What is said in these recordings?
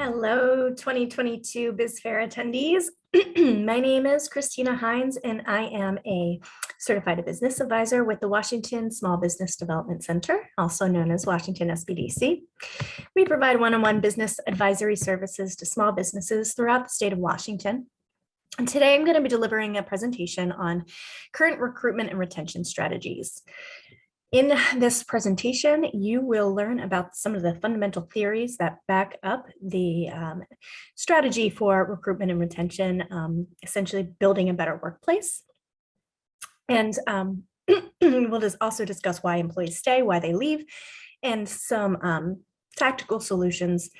Hello, 2022 BizFair attendees. My name is Kristina Hines, and I am a certified business advisor with the Washington Small Business Development Center, also known as Washington SBDC. We provide one-on-one business advisory services to small businesses throughout the state of Washington. And today I'm going to be delivering a presentation on current recruitment and retention strategies. In this presentation, you will learn about some of the fundamental theories that back up the strategy for recruitment and retention, essentially building a better workplace. And we'll just also discuss why employees stay, why they leave, and some tactical solutions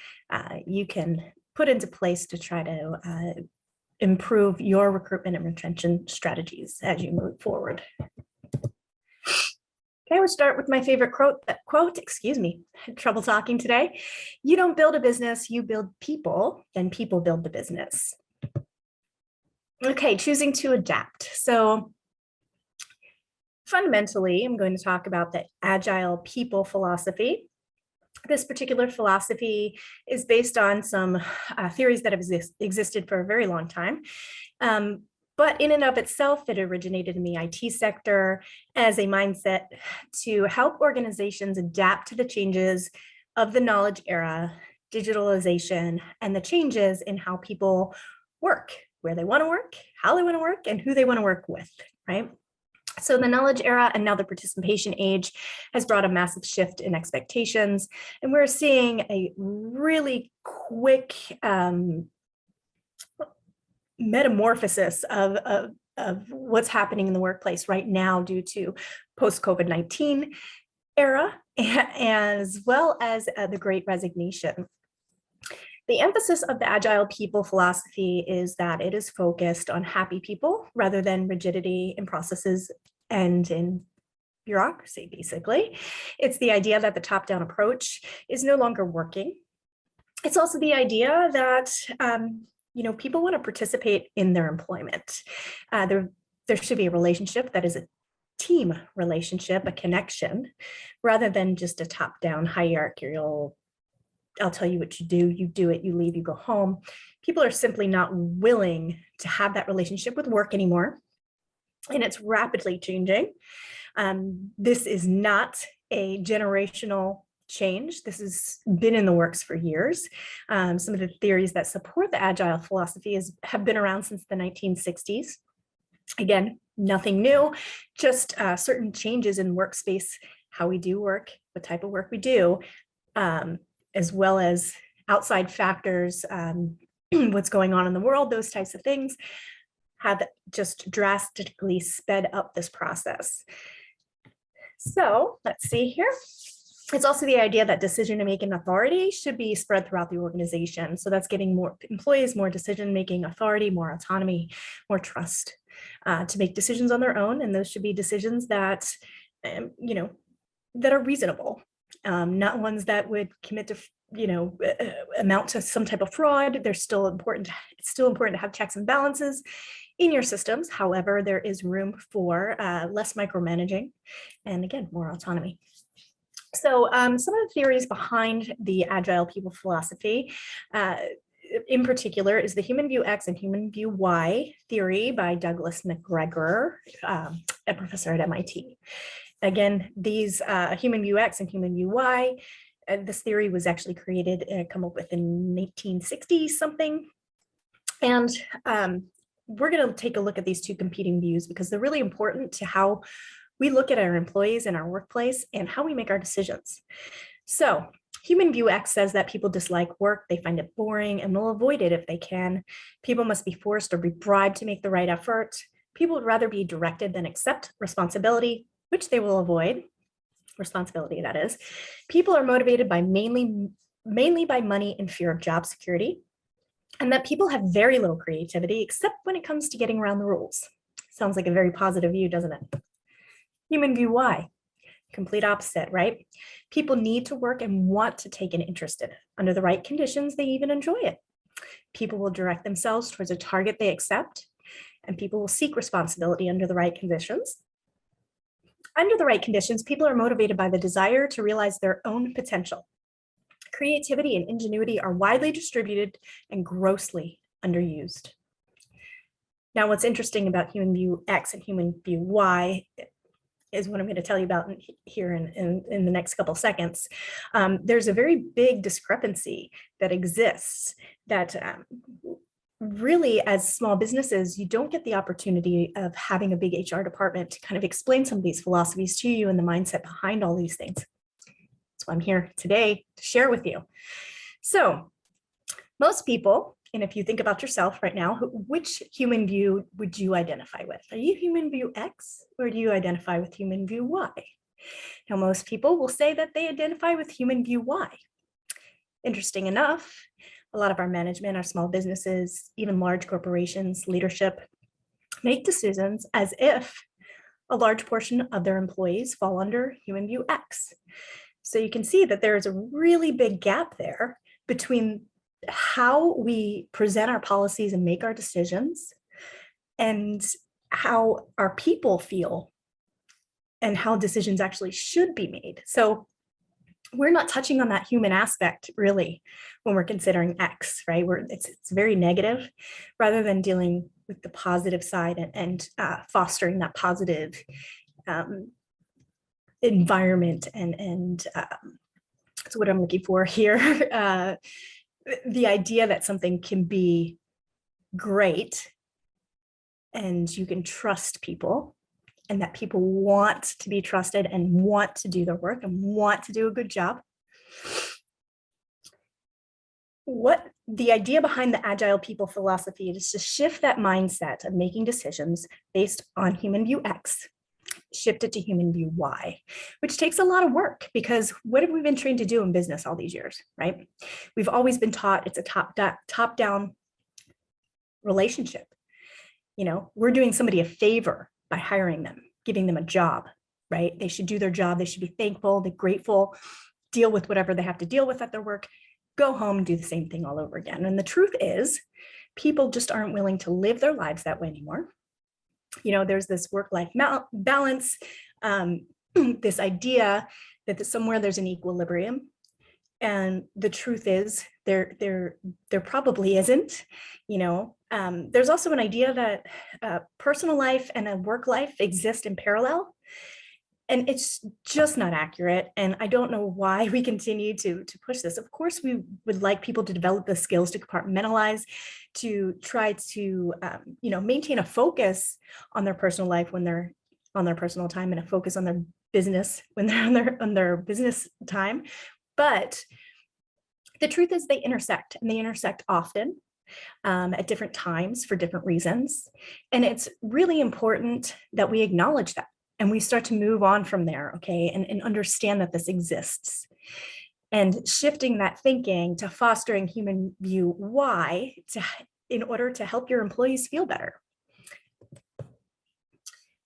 you can put into place to try to improve your recruitment and retention strategies as you move forward. Okay, we'll start with my favorite quote, excuse me, trouble talking today. You don't build a business, you build people, and people build the business. Okay, choosing to adapt. So fundamentally, I'm going to talk about the agile people philosophy. This particular philosophy is based on some theories that have existed for a very long time. But in and of itself, it originated in the IT sector as a mindset to help organizations adapt to the changes of the knowledge era, digitalization, and the changes in how people work, where they want to work, how they want to work, and who they want to work with, right? So the knowledge era and now the participation age has brought a massive shift in expectations. And we're seeing a really quick metamorphosis of what's happening in the workplace right now due to post-COVID-19 era, as well as the Great Resignation. The emphasis of the agile people philosophy is that it is focused on happy people rather than rigidity in processes and in bureaucracy, basically. It's the idea that the top-down approach is no longer working. It's also the idea that people want to participate in their employment. There should be a relationship that is a team relationship, a connection, rather than just a top-down hierarchical, I'll tell you what you do it, you leave, you go home. People are simply not willing to have that relationship with work anymore, and it's rapidly changing. This is not a generational change. This has been in the works for years. Some of the theories that support the agile philosophy have been around since the 1960s. Again, nothing new, just certain changes in workspace, how we do work, what type of work we do, as well as outside factors, what's going on in the world, those types of things have just drastically sped up this process. So let's see here. It's also the idea that decision-making authority should be spread throughout the organization. So that's getting more employees, more decision-making authority, more autonomy, more trust to make decisions on their own. And those should be decisions that, that are reasonable, not ones that would commit to, amount to some type of fraud. It's still important to have checks and balances in your systems. However, there is room for less micromanaging and, again, more autonomy. So some of the theories behind the agile people philosophy, in particular, is the human view X and human view Y theory by Douglas McGregor, a professor at MIT. Again, these human view X and human view Y, this theory was actually created and come up with in 1960 something. And we're going to take a look at these two competing views because they're really important to how we look at our employees in our workplace and how we make our decisions. So human view X says that people dislike work, they find it boring and will avoid it if they can. People must be forced or be bribed to make the right effort. People would rather be directed than accept responsibility, which they will avoid. Responsibility, that is. People are motivated by mainly by money and fear of job security, and that people have very little creativity except when it comes to getting around the rules. Sounds like a very positive view, doesn't it? Human view Y, complete opposite, right? People need to work and want to take an interest in it. Under the right conditions, they even enjoy it. People will direct themselves towards a target they accept, and people will seek responsibility under the right conditions. Under the right conditions, people are motivated by the desire to realize their own potential. Creativity and ingenuity are widely distributed and grossly underused. Now, what's interesting about human view X and human view Y is what I'm going to tell you about here in the next couple seconds. There's a very big discrepancy that exists that really, as small businesses, you don't get the opportunity of having a big HR department to kind of explain some of these philosophies to you and the mindset behind all these things. That's why I'm here today to share with you. So most people, and if you think about yourself right now, which human view would you identify with? Are you human view X or do you identify with human view Y? Now, most people will say that they identify with human view Y. Interesting enough, a lot of our management, our small businesses, even large corporations, leadership, make decisions as if a large portion of their employees fall under human view X. So you can see that there is a really big gap there between how we present our policies and make our decisions and how our people feel and how decisions actually should be made. So we're not touching on that human aspect really when we're considering X, right? It's very negative rather than dealing with the positive side and fostering that positive environment and that's what I'm looking for here. The idea that something can be great and you can trust people and that people want to be trusted and want to do their work and want to do a good job. What the idea behind the agile people philosophy is to shift that mindset of making decisions based on human view X, shift it to human view Y, which takes a lot of work because what have we been trained to do in business all these years, right? We've always been taught it's a top-down relationship. You know, we're doing somebody a favor by hiring them, giving them a job, right? They should do their job. They should be thankful, they're grateful, deal with whatever they have to deal with at their work, go home and do the same thing all over again. And the truth is, people just aren't willing to live their lives that way anymore. You know, there's this work-life balance, this idea that somewhere there's an equilibrium. And the truth is there probably isn't, you know. There's also an idea that personal life and a work life exist in parallel. And it's just not accurate. And I don't know why we continue to push this. Of course, we would like people to develop the skills to compartmentalize, to try to, you know, maintain a focus on their personal life when they're on their personal time and a focus on their business when they're on their business time. But the truth is they intersect, and they intersect often at different times for different reasons. And it's really important that we acknowledge that. And we start to move on from there, okay, and understand that this exists. And shifting that thinking to fostering human view Y in order to help your employees feel better.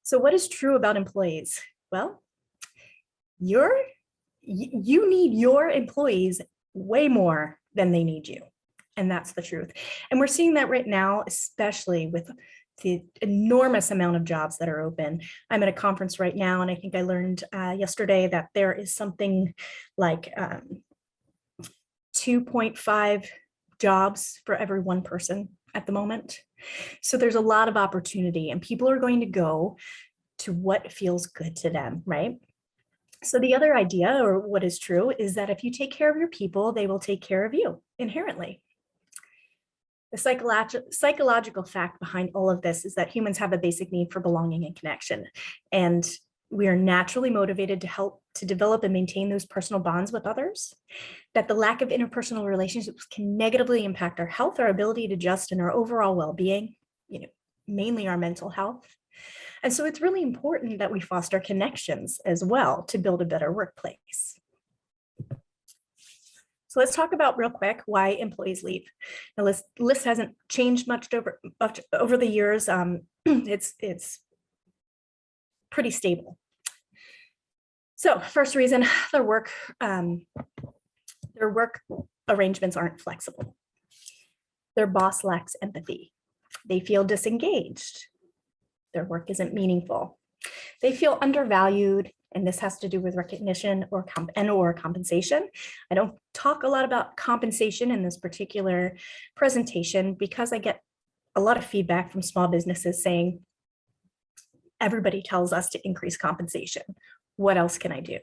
So what is true about employees? Well, you need your employees way more than they need you. And that's the truth. And we're seeing that right now, especially with the enormous amount of jobs that are open. I'm at a conference right now, and I think I learned yesterday that there is something like 2.5 jobs for every one person at the moment. So there's a lot of opportunity, and people are going to go to what feels good to them, right? So the other idea, or what is true, is that if you take care of your people, they will take care of you inherently. The psychological fact behind all of this is that humans have a basic need for belonging and connection. And we are naturally motivated to help to develop and maintain those personal bonds with others, that the lack of interpersonal relationships can negatively impact our health, our ability to adjust, and our overall well-being, you know, mainly our mental health. And so it's really important that we foster connections as well to build a better workplace. So let's talk about real quick why employees leave. The list hasn't changed much over the years. It's pretty stable. So first reason, their work arrangements aren't flexible. Their boss lacks empathy. They feel disengaged. Their work isn't meaningful. They feel undervalued And this has to do with recognition or compensation. I don't talk a lot about compensation in this particular presentation because I get a lot of feedback from small businesses saying, everybody tells us to increase compensation. What else can I do?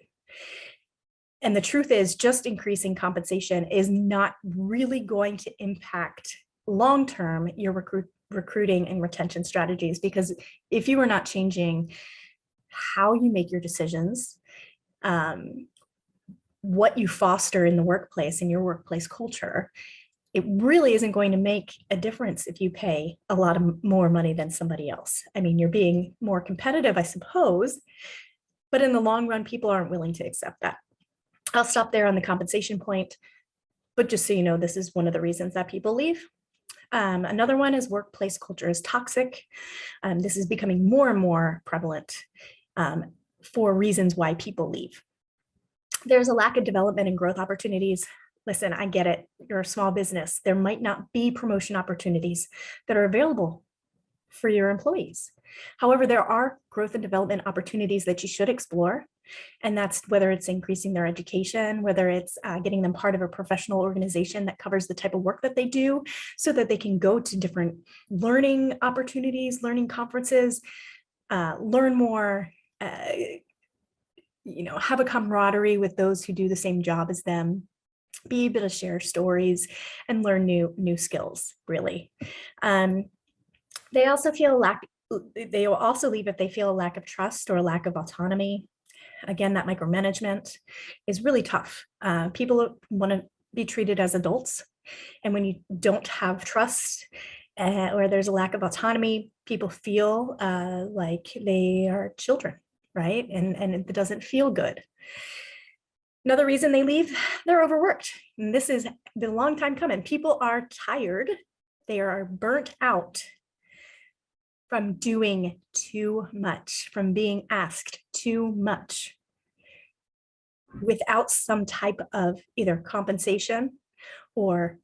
And the truth is, just increasing compensation is not really going to impact long-term your recruiting and retention strategies, because if you are not changing how you make your decisions, what you foster in the workplace and your workplace culture, it really isn't going to make a difference if you pay a lot of more money than somebody else. I mean, you're being more competitive, I suppose, but in the long run, people aren't willing to accept that. I'll stop there on the compensation point, but just so you know, this is one of the reasons that people leave. Another one is workplace culture is toxic. This is becoming more and more prevalent for reasons why people leave. There's a lack of development and growth opportunities. Listen, I get it. You're a small business. There might not be promotion opportunities that are available for your employees. However, there are growth and development opportunities that you should explore. And that's whether it's increasing their education, whether it's getting them part of a professional organization that covers the type of work that they do, so that they can go to different learning opportunities, learning conferences, learn more, have a camaraderie with those who do the same job as them, be able to share stories and learn new skills, really. They also feel they will also leave if they feel a lack of trust or a lack of autonomy. Again, that micromanagement is really tough. People want to be treated as adults. And when you don't have trust or there's a lack of autonomy, people feel like they are children, right? And it doesn't feel good. Another reason they leave, they're overworked. And this is the long time coming. People are tired. They are burnt out from doing too much, from being asked too much without some type of either compensation or,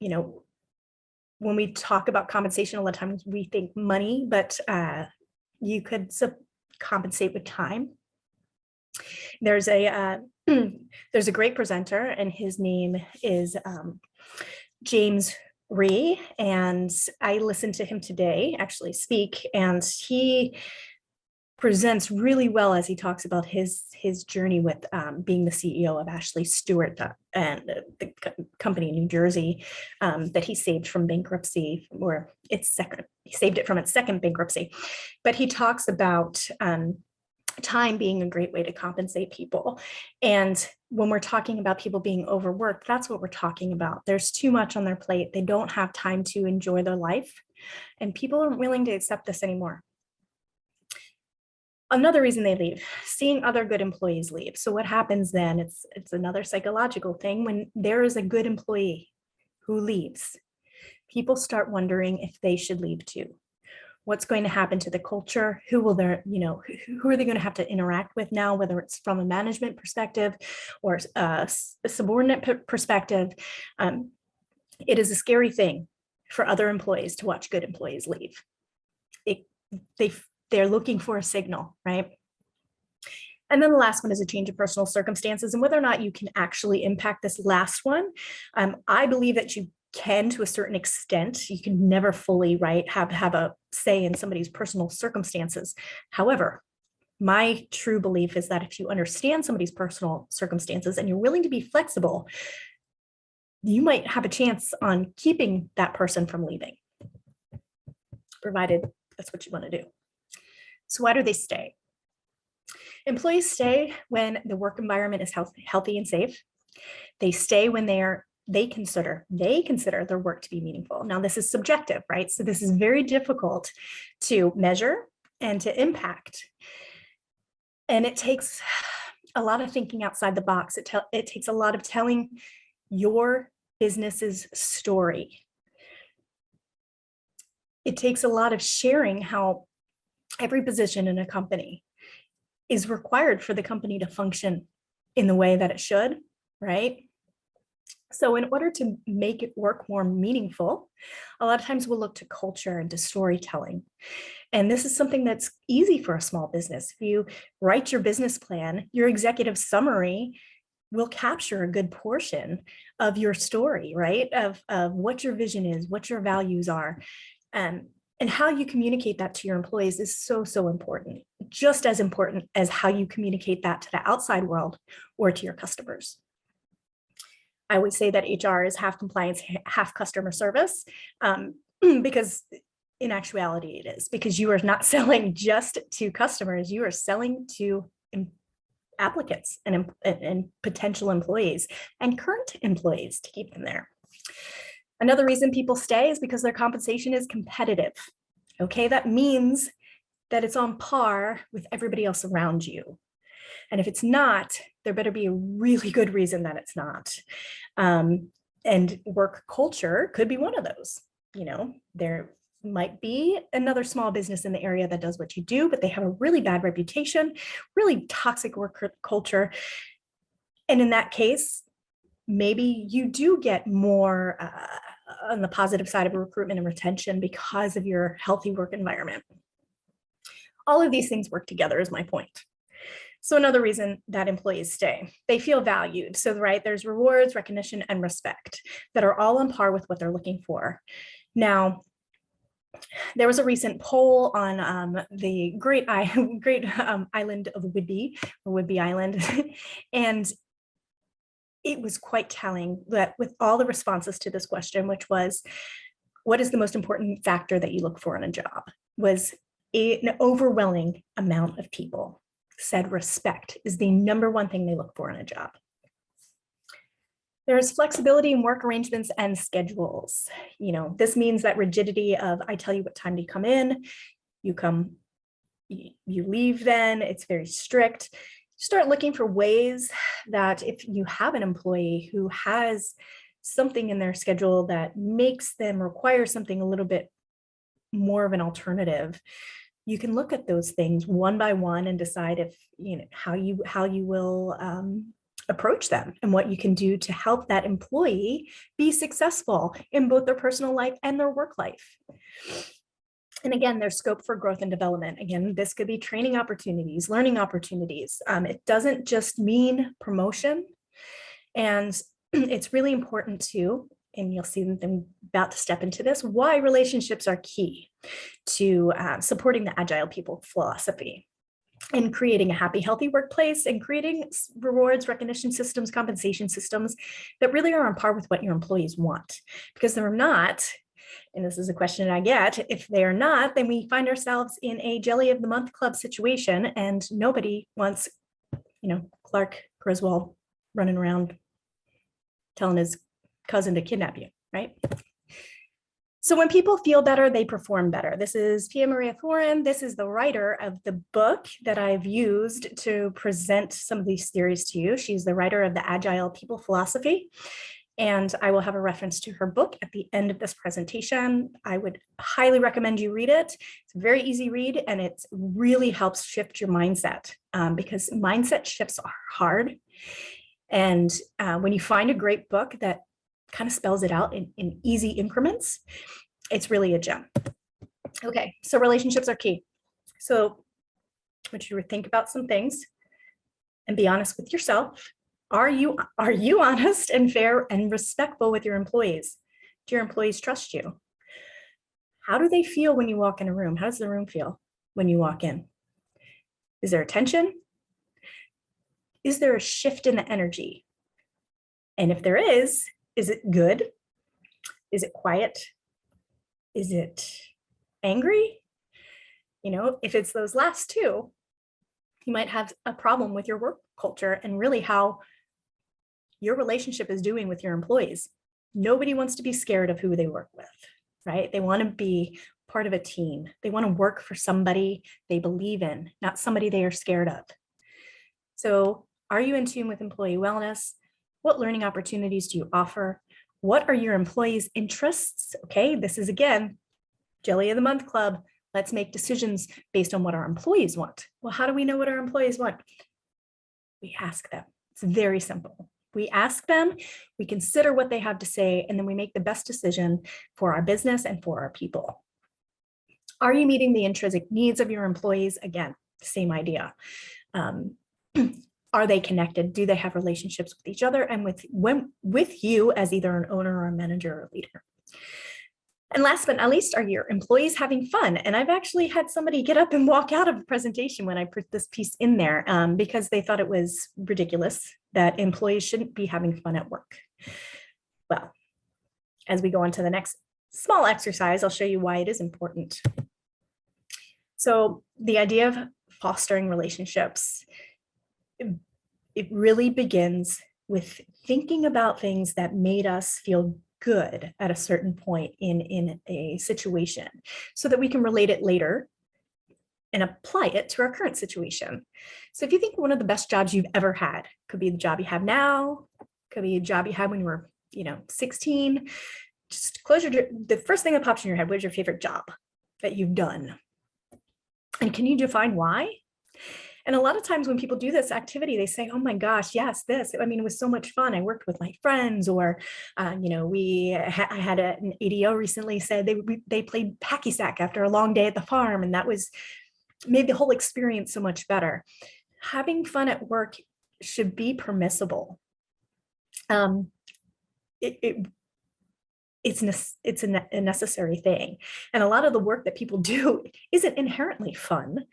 when we talk about compensation, a lot of times we think money, but you could compensate with time. There's a great presenter, and his name is James Rhee, and I listened to him today actually speak, and he presents really well as he talks about his journey with being the CEO of Ashley Stewart and the company in New Jersey that he saved from bankruptcy, or he saved it from its second bankruptcy. But he talks about time being a great way to compensate people. And when we're talking about people being overworked, that's what we're talking about. There's too much on their plate. They don't have time to enjoy their life, and people aren't willing to accept this anymore. Another reason they leave, seeing other good employees leave. So what happens then? It's another psychological thing. When there is a good employee who leaves, people start wondering if they should leave too. What's going to happen to the culture? Who are they going to have to interact with now, whether it's from a management perspective or a subordinate perspective? It is a scary thing for other employees to watch good employees leave. They're looking for a signal, right? And then the last one is a change of personal circumstances, and whether or not you can actually impact this last one. I believe that you can, to a certain extent. You can never fully, right, have a say in somebody's personal circumstances. However, my true belief is that if you understand somebody's personal circumstances and you're willing to be flexible, you might have a chance on keeping that person from leaving, provided that's what you want to do. So why do they stay? Employees stay when the work environment is healthy and safe. They stay when they consider their work to be meaningful. Now, this is subjective, right? So this is very difficult to measure and to impact. And it takes a lot of thinking outside the box. It takes a lot of telling your business's story. It takes a lot of sharing how every position in a company is required for the company to function in the way that it should, right? So in order to make it work more meaningful, a lot of times we'll look to culture and to storytelling. And this is something that's easy for a small business. If you write your business plan, your executive summary will capture a good portion of your story, right? Of what your vision is, what your values are. And how you communicate that to your employees is so, so important, just as important as how you communicate that to the outside world or to your customers. I would say that HR is half compliance, half customer service, because in actuality it is, because you are not selling just to customers, you are selling to applicants and potential employees and current employees to keep them there. Another reason people stay is because their compensation is competitive. Okay, that means that it's on par with everybody else around you. And if it's not, there better be a really good reason that it's not. And work culture could be one of those. You know, there might be another small business in the area that does what you do, but they have a really bad reputation, really toxic work culture. And in that case, maybe you do get more on the positive side of recruitment and retention because of your healthy work environment. All of these things work together is my point. So another reason that employees stay, they feel valued. So, right, there's rewards, recognition, and respect that are all on par with what they're looking for. Now, there was a recent poll on the great island of Whidbey, or Whidbey Island, and it was quite telling that with all the responses to this question, which was, what is the most important factor that you look for in a job, was an overwhelming amount of people said respect is the number one thing they look for in a job. There's flexibility in work arrangements and schedules. You know, this means that rigidity of, I tell you what time to come in, you come, you leave then, it's very strict. Start looking for ways that if you have an employee who has something in their schedule that makes them require something a little bit more of an alternative, you can look at those things one by one and decide if, you know, how you will approach them and what you can do to help that employee be successful in both their personal life and their work life. And again, there's scope for growth and development. Again, this could be training opportunities, learning opportunities. It doesn't just mean promotion. And it's really important too, and you'll see that I'm about to step into this, why relationships are key to supporting the agile people philosophy and creating a happy, healthy workplace and creating rewards, recognition systems, compensation systems that really are on par with what your employees want. Because they're not, and this is a question I get, if they're not, then we find ourselves in a jelly of the month club situation and nobody wants, you know, Clark Griswold running around telling his cousin to kidnap you, right? So when people feel better, they perform better. This is Pia Maria Thoren. This is the writer of the book that I've used to present some of these theories to you. She's the writer of the Agile People Philosophy, and I will have a reference to her book at the end of this presentation. I would highly recommend you read it. It's a very easy read, and it really helps shift your mindset because mindset shifts are hard. And when you find a great book that kind of spells it out in easy increments, it's really a gem. Okay, so relationships are key. So I want you to think about some things and be honest with yourself. Are you honest and fair and respectful with your employees? Do your employees trust you? How do they feel when you walk in a room? How does the room feel when you walk in? Is there a tension? Is there a shift in the energy? And if there is it good? Is it quiet? Is it angry? You know, if it's those last two, you might have a problem with your work culture and really how your relationship is doing with your employees. Nobody wants to be scared of who they work with, right? They want to be part of a team. They want to work for somebody they believe in, not somebody they are scared of. So are you in tune with employee wellness? What learning opportunities do you offer? What are your employees' interests? Okay, this is again, Jelly of the Month Club. Let's make decisions based on what our employees want. Well, how do we know what our employees want? We ask them. It's very simple. We ask them, we consider what they have to say, and then we make the best decision for our business and for our people. Are you meeting the intrinsic needs of your employees? Again, same idea. Are they connected? Do they have relationships with each other and with you as either an owner or a manager or leader? And last but not least, are your employees having fun? And I've actually had somebody get up and walk out of a presentation when I put this piece in there because they thought it was ridiculous that employees shouldn't be having fun at work. Well, as we go on to the next small exercise, I'll show you why it is important. So the idea of fostering relationships, it really begins with thinking about things that made us feel good at a certain point in a situation so that we can relate it later and apply it to our current situation. So if you think one of the best jobs you've ever had, could be the job you have now, could be a job you had when you were, 16, just close the first thing that pops in your head, what is your favorite job that you've done? And can you define why? And a lot of times when people do this activity, they say, oh my gosh, yes, this, it was so much fun. I worked with my friends, or, I had an ADO recently said they played hacky sack after a long day at the farm. And that made the whole experience so much better. Having fun at work should be permissible. It's a necessary thing. And a lot of the work that people do isn't inherently fun.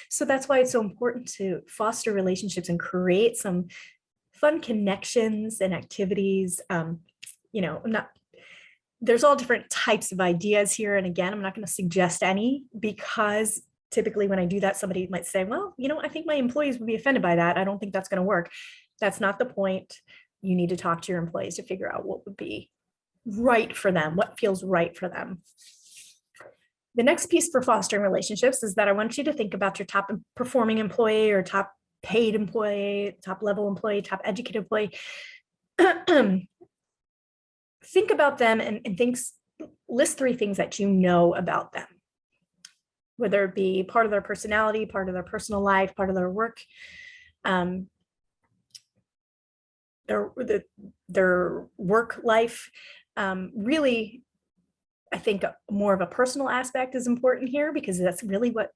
So that's why it's so important to foster relationships and create some fun connections and activities. There's all different types of ideas here. And again, I'm not going to suggest any, because typically when I do that, somebody might say, well, I think my employees would be offended by that. I don't think that's going to work. That's not the point. You need to talk to your employees to figure out what would be right for them, what feels right for them. The next piece for fostering relationships is that I want you to think about your top performing employee or top paid employee, top level employee, top educated employee. Think about them and list 3 things that you know about them, whether it be part of their personality, part of their personal life, part of their work, their work life. Really, I think more of a personal aspect is important here, because that's really what,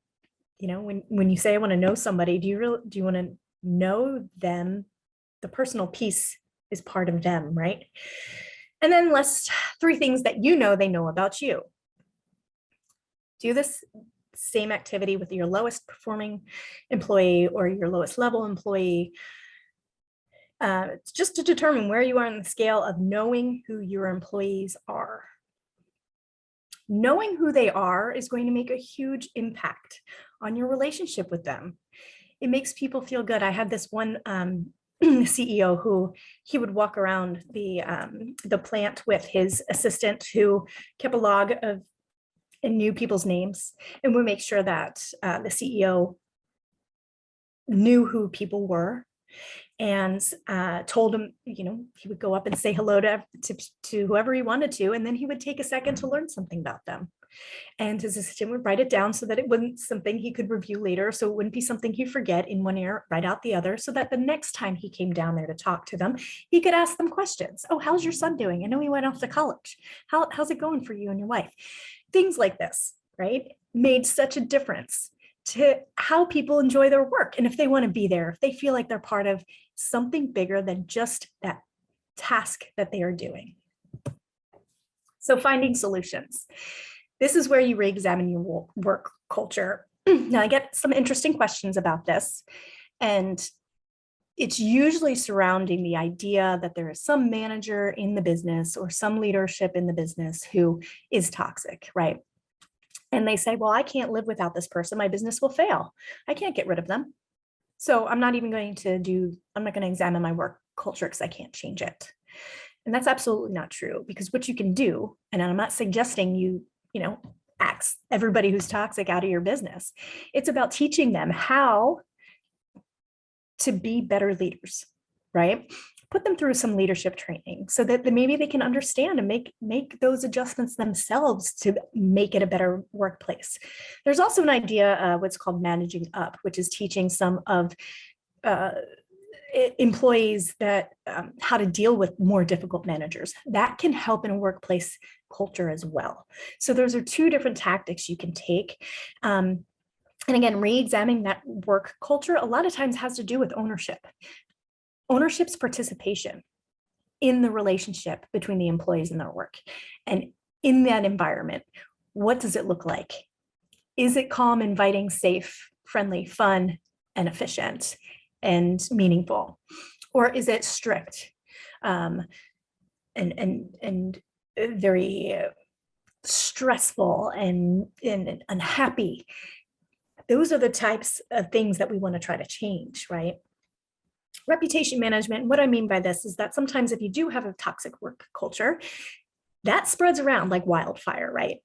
when you say I want to know somebody, do you want to know them? The personal piece is part of them, right? And then list 3 things that they know about you. Do this same activity with your lowest performing employee or your lowest level employee. Just to determine where you are on the scale of knowing who your employees are. Knowing who they are is going to make a huge impact on your relationship with them. It makes people feel good. I had this one CEO who he would walk around the plant with his assistant, who kept a log of and knew people's names, and would make sure that the CEO knew who people were. And told him, he would go up and say hello to whoever he wanted to, and then he would take a second to learn something about them. And his assistant would write it down so that it wasn't something he could review later. So it wouldn't be something he'd forget in one ear, write out the other, so that the next time he came down there to talk to them, he could ask them questions. Oh, how's your son doing? I know he went off to college. How's it going for you and your wife? Things like this, right? Made such a difference to how people enjoy their work. And if they want to be there, if they feel like they're part of something bigger than just that task that they are doing. So finding solutions. This is where you re-examine your work culture. Now I get some interesting questions about this, and it's usually surrounding the idea that there is some manager in the business or some leadership in the business who is toxic, right? And they say, well, I can't live without this person. My business will fail. I can't get rid of them. So I'm not going to examine my work culture because I can't change it. And that's absolutely not true, because what you can do, and I'm not suggesting you axe everybody who's toxic out of your business. It's about teaching them how to be better leaders, right? Put them through some leadership training so that maybe they can understand and make those adjustments themselves to make it a better workplace. There's also an idea, what's called managing up, which is teaching some of employees that how to deal with more difficult managers. That can help in a workplace culture as well. So those are two different tactics you can take. And again, re-examining that work culture a lot of times has to do with ownership. Ownership's participation in the relationship between the employees and their work. And in that environment, what does it look like? Is it calm, inviting, safe, friendly, fun, and efficient and meaningful? Or is it strict and very stressful and unhappy? Those are the types of things that we want to try to change, right? Reputation management, what I mean by this is that sometimes if you do have a toxic work culture, that spreads around like wildfire, right?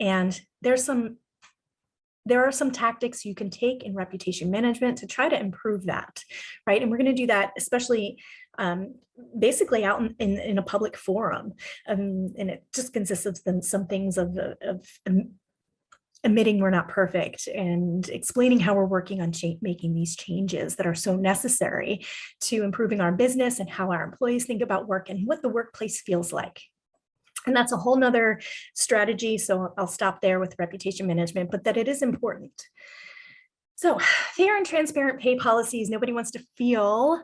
And there are some tactics you can take in reputation management to try to improve that, right? And we're going to do that especially basically out in a public forum. And it just consists of some things of admitting we're not perfect and explaining how we're working on making these changes that are so necessary to improving our business and how our employees think about work and what the workplace feels like. And that's a whole nother strategy. So I'll stop there with reputation management, but that it is important. So fair and transparent pay policies. Nobody wants to feel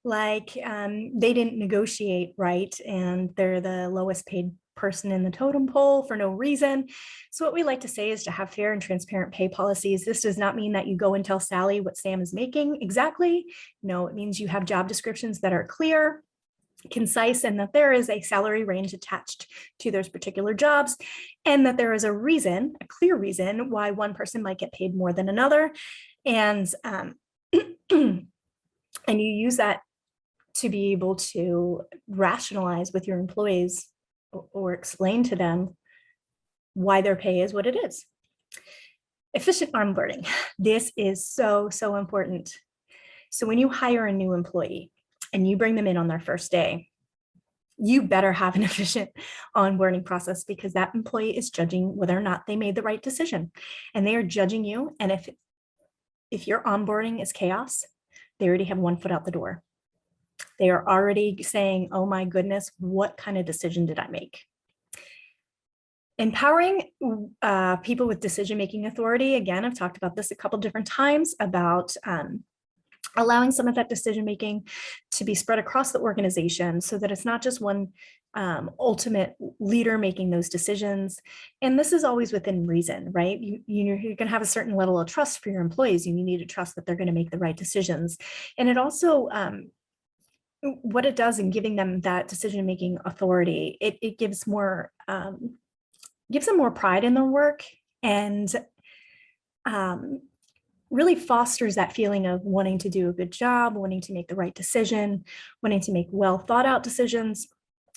like they didn't negotiate right and they're the lowest paid person in the totem pole for no reason. So what we like to say is to have fair and transparent pay policies. This does not mean that you go and tell Sally what Sam is making exactly. No, it means you have job descriptions that are clear, concise, and that there is a salary range attached to those particular jobs, and that there is a reason, a clear reason why one person might get paid more than another. And and you use that to be able to rationalize with your employees or explain to them why their pay is what it is. Efficient onboarding. This is so, so important. So when you hire a new employee and you bring them in on their first day, you better have an efficient onboarding process, because that employee is judging whether or not they made the right decision. And they are judging you. And if your onboarding is chaos, they already have one foot out the door. They are already saying, oh my goodness, what kind of decision did I make? Empowering people with decision-making authority. Again, I've talked about this a couple different times about allowing some of that decision-making to be spread across the organization so that it's not just one ultimate leader making those decisions. And this is always within reason, right? You're going to have a certain level of trust for your employees, and you need to trust that they're going to make the right decisions. And it also, what it does in giving them that decision-making authority, it gives more, gives them more pride in their work, and really fosters that feeling of wanting to do a good job, wanting to make the right decision, wanting to make well thought out decisions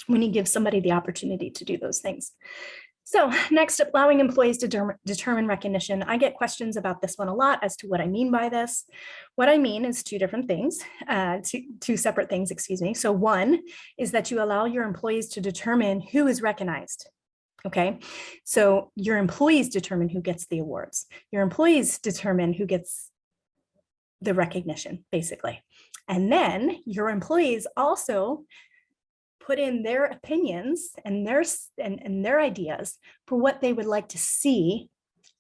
when you give somebody the opportunity to do those things. So next, allowing employees to determine recognition. I get questions about this one a lot as to what I mean by this. What I mean is two different things, two separate things, excuse me. So one is that you allow your employees to determine who is recognized. Okay, so your employees determine who gets the awards. Your employees determine who gets the recognition, basically. And then your employees also put in their opinions and their ideas for what they would like to see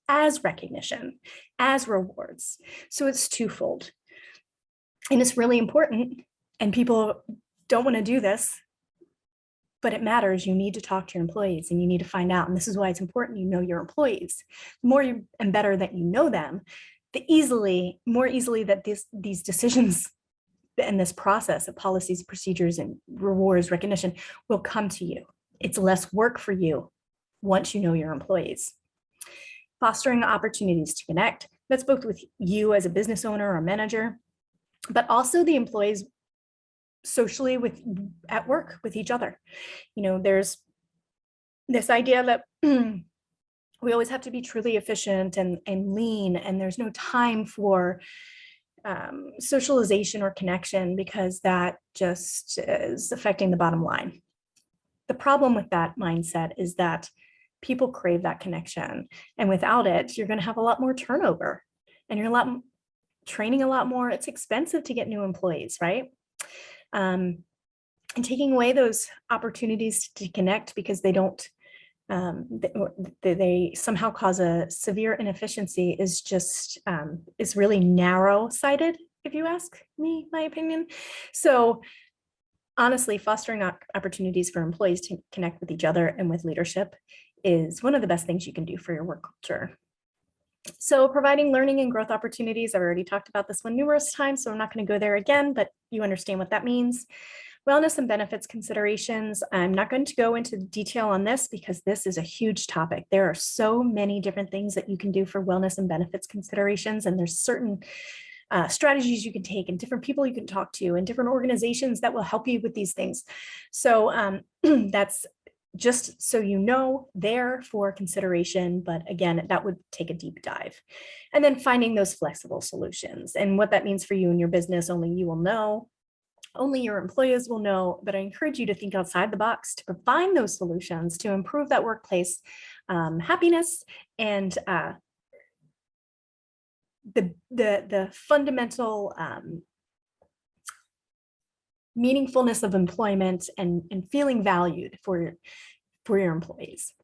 as recognition, as rewards. So it's twofold. And it's really important, and people don't want to do this, but it matters. You need to talk to your employees and you need to find out. And this is why it's important you know your employees. The more and better that you know them, the more easily that these decisions and this process of policies, procedures, and rewards, recognition will come to you. It's less work for you once you know your employees. Fostering opportunities to connect. That's both with you as a business owner or manager, but also the employees socially at work with each other. You know, there's this idea that we always have to be truly efficient and lean, and there's no time for socialization or connection, because that just is affecting the bottom line. The problem with that mindset is that people crave that connection, and without it, you're going to have a lot more turnover, and you're training a lot more. It's expensive to get new employees, right? And taking away those opportunities to connect because they don't, they somehow cause a severe inefficiency is just, is really narrow-sighted, if you ask me, my opinion. So honestly, fostering opportunities for employees to connect with each other and with leadership is one of the best things you can do for your work culture. So providing learning and growth opportunities, I've already talked about this one numerous times, so I'm not going to go there again, but you understand what that means. Wellness and benefits considerations. I'm not going to go into detail on this because this is a huge topic. There are so many different things that you can do for wellness and benefits considerations, and there's certain strategies you can take and different people you can talk to and different organizations that will help you with these things. So that's just so you know, there for consideration, but again, that would take a deep dive. And then finding those flexible solutions and what that means for you and your business, only you will know, only your employees will know, but I encourage you to think outside the box to find those solutions to improve that workplace happiness and the fundamental meaningfulness of employment and feeling valued for your employees.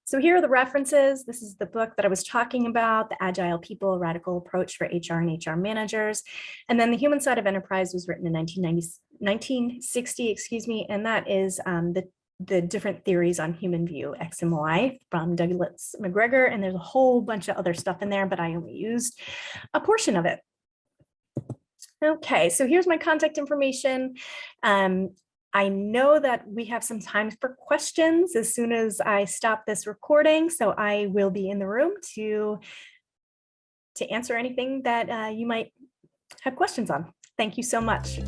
So here are the references. This is the book that I was talking about, The Agile People, Radical Approach for HR and HR Managers. And then The Human Side of Enterprise was written in 1960, excuse me, and that is the different theories on human view, X and Y, from Douglas McGregor. And there's a whole bunch of other stuff in there, but I only used a portion of it. Okay, so here's my contact information. I know that we have some time for questions as soon as I stop this recording, so I will be in the room to answer anything that you might have questions on. Thank you so much.